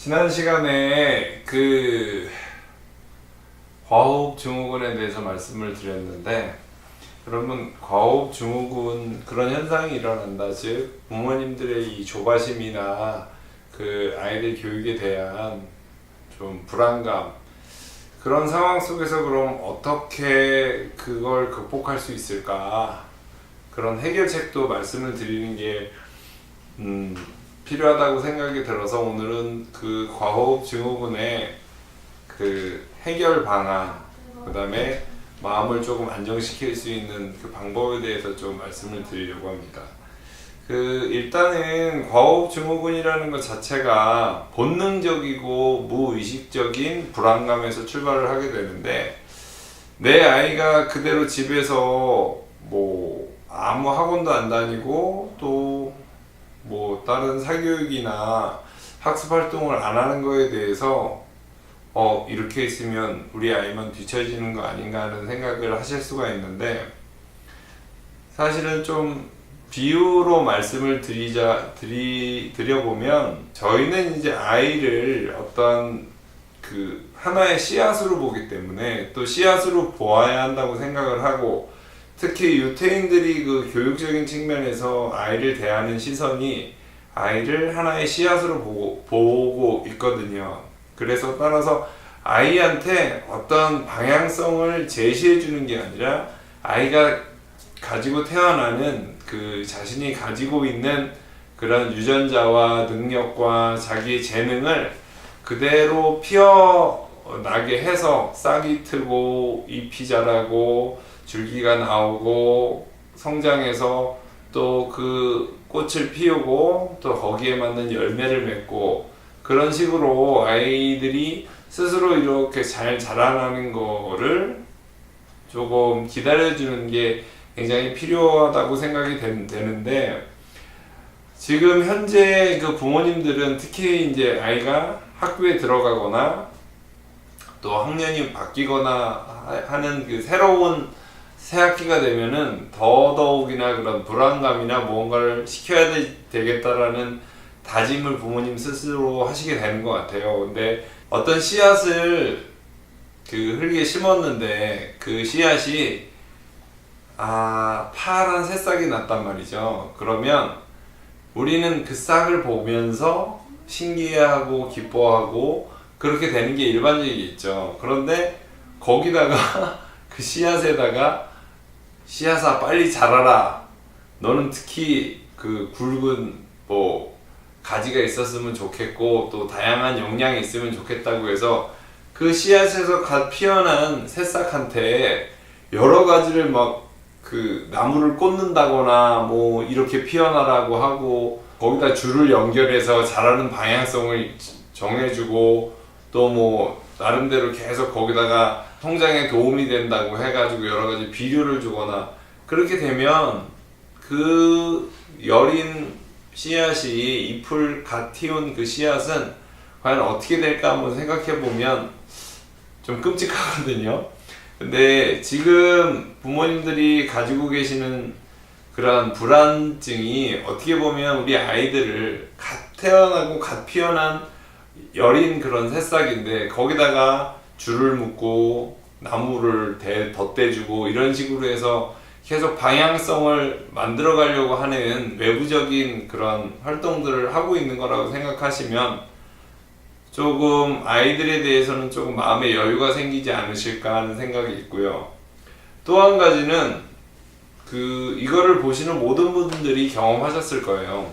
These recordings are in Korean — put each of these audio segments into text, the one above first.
지난 시간에 과호흡 증후군에 대해서 말씀을 드렸는데, 그러면 과호흡 증후군 그런 현상이 일어난다. 즉 부모님들의 이 조바심이나 아이들 교육에 대한 좀 불안감, 그런 상황 속에서 그럼 어떻게 그걸 극복할 수 있을까, 그런 해결책도 말씀을 드리는 게 필요하다고 생각이 들어서, 오늘은 과호흡 증후군의 해결 방안, 그 다음에 마음을 조금 안정시킬 수 있는 방법에 대해서 좀 말씀을 드리려고 합니다. 일단은 과호흡 증후군이라는 것 자체가 본능적이고 무의식적인 불안감에서 출발을 하게 되는데, 내 아이가 그대로 집에서 아무 학원도 안 다니고 또 다른 사교육이나 학습 활동을 안 하는 거에 대해서 이렇게 있으면 우리 아이만 뒤처지는 거 아닌가 하는 생각을 하실 수가 있는데, 사실은 좀 비유로 말씀을 드려보면, 저희는 이제 아이를 어떤 하나의 씨앗으로 보기 때문에, 또 씨앗으로 보아야 한다고 생각을 하고, 특히 유태인들이 교육적인 측면에서 아이를 대하는 시선이 아이를 하나의 씨앗으로 보고 있거든요. 그래서 따라서 아이한테 어떤 방향성을 제시해 주는 게 아니라, 아이가 가지고 태어나는 자신이 가지고 있는 그런 유전자와 능력과 자기의 재능을 그대로 피어나게 해서 싹이 트고 잎이 자라고 줄기가 나오고 성장해서 또 꽃을 피우고 또 거기에 맞는 열매를 맺고, 그런 식으로 아이들이 스스로 이렇게 잘 자라나는 거를 조금 기다려주는 게 굉장히 필요하다고 생각이 되는데, 지금 현재 부모님들은 특히 이제 아이가 학교에 들어가거나 또 학년이 바뀌거나 하는 새로운 새 학기가 되면은 더더욱이나 그런 불안감이나 무언가를 시켜야 되겠다라는 다짐을 부모님 스스로 하시게 되는 것 같아요. 근데 어떤 씨앗을 흙에 심었는데 그 씨앗이 파란 새싹이 났단 말이죠. 그러면 우리는 그 싹을 보면서 신기해하고 기뻐하고 그렇게 되는 게 일반적이겠죠. 그런데 거기다가 그 씨앗에다가, 씨앗아 빨리 자라라, 너는 특히 굵은 가지가 있었으면 좋겠고 또 다양한 영양이 있으면 좋겠다고 해서 그 씨앗에서 갓 피어난 새싹한테 여러 가지를 나무를 꽂는다거나 이렇게 피어나라고 하고, 거기다 줄을 연결해서 자라는 방향성을 정해주고, 또 나름대로 계속 거기다가 성장에 도움이 된다고 해가지고 여러 가지 비료를 주거나, 그렇게 되면 여린 씨앗이, 잎을 갓 틔운 씨앗은 과연 어떻게 될까 한번 생각해 보면 좀 끔찍하거든요. 근데 지금 부모님들이 가지고 계시는 그런 불안증이, 어떻게 보면 우리 아이들을 갓 태어나고 갓 피어난 여린 그런 새싹인데 거기다가 줄을 묶고 나무를 덧대주고 이런 식으로 해서 계속 방향성을 만들어 가려고 하는 외부적인 그런 활동들을 하고 있는 거라고 생각하시면, 조금 아이들에 대해서는 조금 마음의 여유가 생기지 않으실까 하는 생각이 있고요. 또 한 가지는 이거를 보시는 모든 분들이 경험하셨을 거예요.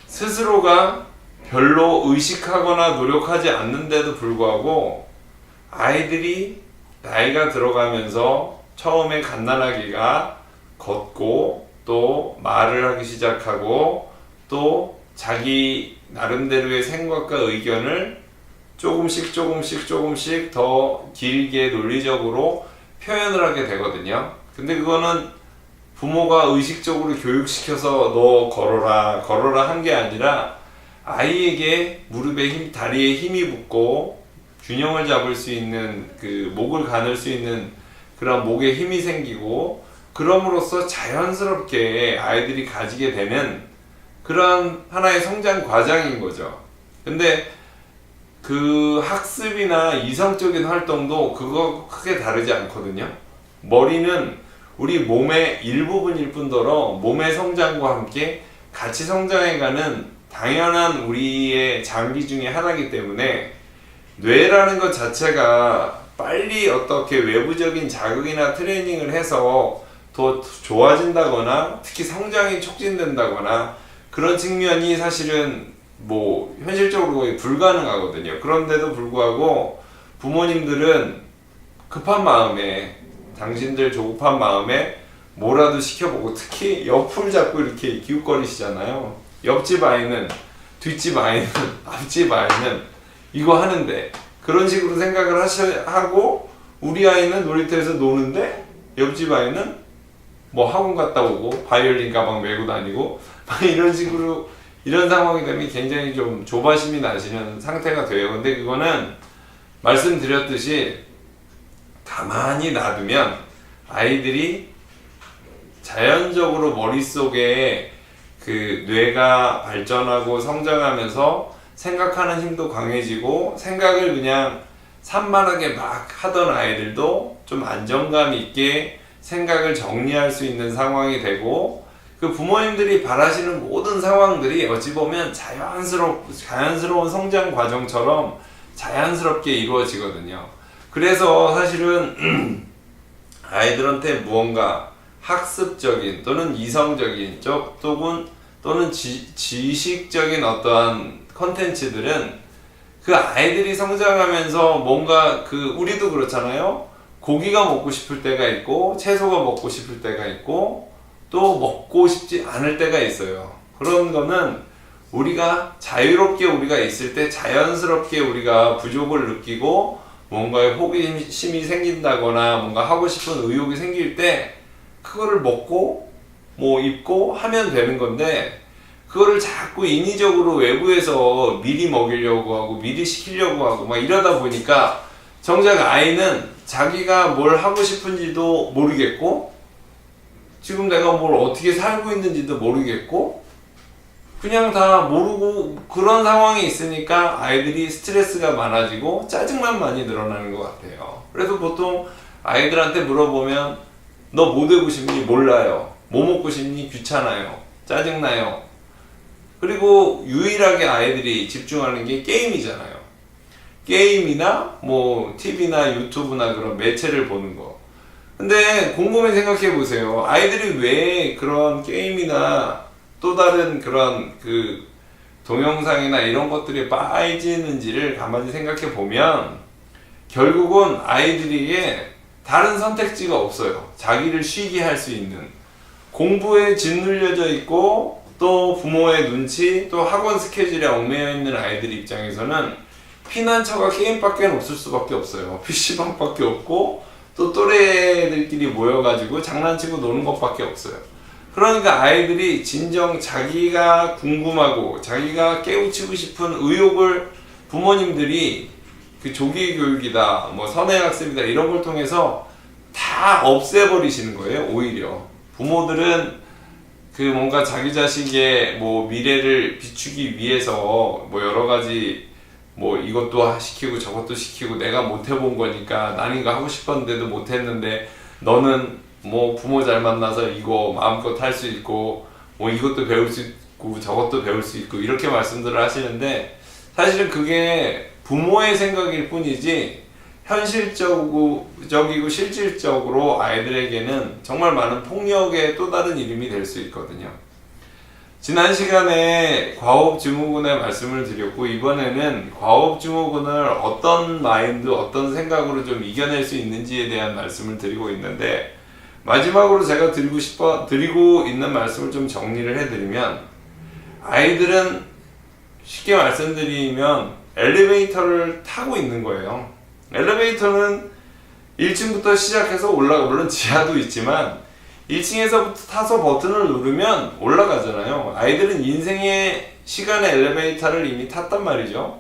스스로가 별로 의식하거나 노력하지 않는데도 불구하고 아이들이 나이가 들어가면서 처음에 갓난아기가 걷고 또 말을 하기 시작하고 또 자기 나름대로의 생각과 의견을 조금씩 더 길게 논리적으로 표현을 하게 되거든요. 근데 그거는 부모가 의식적으로 교육시켜서 너 걸어라 한 게 아니라, 아이에게 무릎에 다리에 힘이 붙고 균형을 잡을 수 있는, 목을 가눌 수 있는 그런 목에 힘이 생기고, 그럼으로써 자연스럽게 아이들이 가지게 되는 그런 하나의 성장 과정인 거죠. 근데 그 학습이나 이성적인 활동도 그거 크게 다르지 않거든요. 머리는 우리 몸의 일부분일 뿐더러 몸의 성장과 함께 같이 성장해가는 당연한 우리의 장기 중에 하나이기 때문에 뇌라는 것 자체가 빨리 어떻게 외부적인 자극이나 트레이닝을 해서 더 좋아진다거나 특히 성장이 촉진된다거나 그런 측면이 사실은 뭐 현실적으로 거의 불가능하거든요. 그런데도 불구하고 부모님들은 급한 마음에 당신들 조급한 마음에 뭐라도 시켜보고 특히 옆을 잡고 이렇게 기웃거리시잖아요. 옆집 아이는 뒷집 아이는 앞집 아이는 이거 하는데 그런 식으로 생각을 하고 우리 아이는 놀이터에서 노는데 옆집 아이는 뭐 학원 갔다 오고 바이올린 가방 메고 다니고 막 이런 식으로 이런 상황이 되면 굉장히 좀 조바심이 나시는 상태가 돼요. 근데 그거는 말씀드렸듯이 가만히 놔두면 아이들이 자연적으로 머릿속에 그 뇌가 발전하고 성장하면서 생각하는 힘도 강해지고 생각을 그냥 산만하게 막 하던 아이들도 좀 안정감 있게 생각을 정리할 수 있는 상황이 되고 그 부모님들이 바라시는 모든 상황들이 어찌 보면 자연스러운 성장 과정처럼 자연스럽게 이루어지거든요. 그래서 사실은 아이들한테 무언가 학습적인 또는 이성적인 또는 지식적인 어떠한 컨텐츠들은 그 아이들이 성장하면서 뭔가 우리도 그렇잖아요. 고기가 먹고 싶을 때가 있고 채소가 먹고 싶을 때가 있고 또 먹고 싶지 않을 때가 있어요. 그런 거는 우리가 자유롭게 우리가 있을 때 자연스럽게 우리가 부족을 느끼고 뭔가에 호기심이 생긴다거나 뭔가 하고 싶은 의욕이 생길 때 그거를 먹고 뭐 입고 하면 되는 건데 그거를 자꾸 인위적으로 외부에서 미리 먹이려고 하고 미리 시키려고 하고 막 이러다 보니까 정작 아이는 자기가 뭘 하고 싶은지도 모르겠고 지금 내가 뭘 어떻게 살고 있는지도 모르겠고 그냥 다 모르고 그런 상황이 있으니까 아이들이 스트레스가 많아지고 짜증만 많이 늘어나는 것 같아요. 그래서 보통 아이들한테 물어보면 너 뭐 되고 싶니? 몰라요. 뭐 먹고 싶니? 귀찮아요. 짜증나요. 그리고 유일하게 아이들이 집중하는 게 게임이잖아요. 게임이나 뭐 TV나 유튜브나 그런 매체를 보는 거. 근데 곰곰이 생각해 보세요. 아이들이 왜 그런 게임이나 또 다른 그런 동영상이나 이런 것들에 빠지는지를 가만히 생각해 보면 결국은 아이들에게 다른 선택지가 없어요. 자기를 쉬게 할 수 있는 공부에 짓눌려져 있고 또 부모의 눈치 또 학원 스케줄에 얽매여 있는 아이들 입장에서는 피난처가 게임밖에 없을 수밖에 없어요. PC방밖에 없고 또 또래들끼리 모여가지고 장난치고 노는 것밖에 없어요. 그러니까 아이들이 진정 자기가 궁금하고 자기가 깨우치고 싶은 의욕을 부모님들이 조기 교육이다, 뭐 선행학습이다 이런 걸 통해서 다 없애버리시는 거예요. 오히려 부모들은 뭔가 자기 자식의 뭐 미래를 비추기 위해서 뭐 여러 가지 뭐 이것도 시키고 저것도 시키고 내가 못 해본 거니까 나는 이거 하고 싶었는데도 못 했는데 너는 뭐 부모 잘 만나서 이거 마음껏 할 수 있고 뭐 이것도 배울 수 있고 저것도 배울 수 있고 이렇게 말씀들을 하시는데 사실은 그게 부모의 생각일 뿐이지 현실적이고 실질적으로 아이들에게는 정말 많은 폭력의 또 다른 이름이 될 수 있거든요. 지난 시간에 과업증후군의 말씀을 드렸고 이번에는 과업증후군을 어떤 마인드, 어떤 생각으로 좀 이겨낼 수 있는지에 대한 말씀을 드리고 있는데 마지막으로 제가 드리고 있는 말씀을 좀 정리를 해드리면 아이들은 쉽게 말씀드리면 엘리베이터를 타고 있는 거예요. 엘리베이터는 1층부터 시작해서 물론 지하도 있지만 1층에서부터 타서 버튼을 누르면 올라가잖아요. 아이들은 인생의 시간의 엘리베이터를 이미 탔단 말이죠.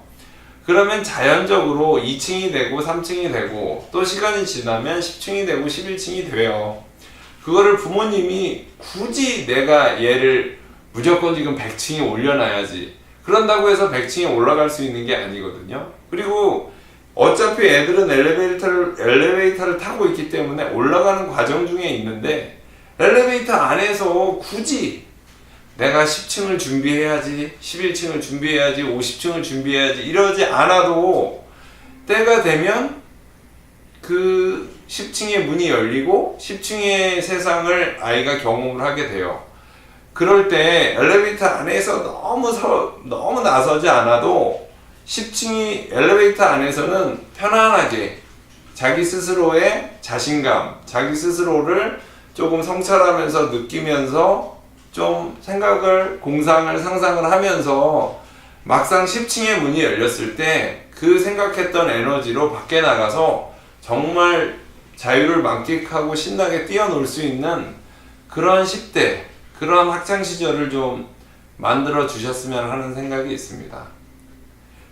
그러면 자연적으로 2층이 되고 3층이 되고 또 시간이 지나면 10층이 되고 11층이 돼요. 그거를 부모님이 굳이 내가 얘를 무조건 지금 100층에 올려놔야지 그런다고 해서 100층에 올라갈 수 있는 게 아니거든요. 그리고 어차피 애들은 엘리베이터를 타고 있기 때문에 올라가는 과정 중에 있는데, 엘리베이터 안에서 굳이 내가 10층을 준비해야지, 11층을 준비해야지, 50층을 준비해야지 이러지 않아도 때가 되면 그 10층의 문이 열리고 10층의 세상을 아이가 경험을 하게 돼요. 그럴 때 엘리베이터 안에서 너무 나서지 않아도 10층이 엘리베이터 안에서는 편안하게 자기 스스로의 자신감, 자기 스스로를 조금 성찰하면서 느끼면서 좀 공상을 상상을 하면서 막상 10층의 문이 열렸을 때 그 생각했던 에너지로 밖에 나가서 정말 자유를 만끽하고 신나게 뛰어놀 수 있는 그런 10대, 그런 학창시절을 좀 만들어 주셨으면 하는 생각이 있습니다.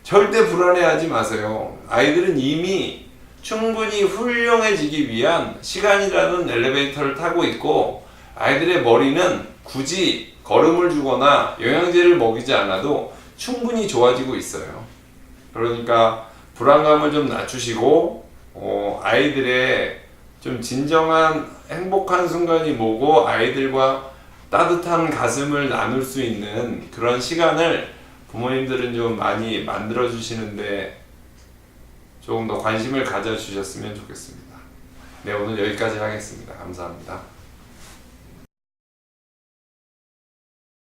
절대 불안해하지 마세요. 아이들은 이미 충분히 훌륭해지기 위한 시간이라는 엘리베이터를 타고 있고, 아이들의 머리는 굳이 걸음을 주거나 영양제를 먹이지 않아도 충분히 좋아지고 있어요. 그러니까 불안감을 좀 낮추시고 아이들의 좀 진정한 행복한 순간이 뭐고 아이들과 따뜻한 가슴을 나눌 수 있는 그런 시간을 부모님들은 좀 많이 만들어 주시는데 조금 더 관심을 가져주셨으면 좋겠습니다. 네, 오늘 여기까지 하겠습니다. 감사합니다.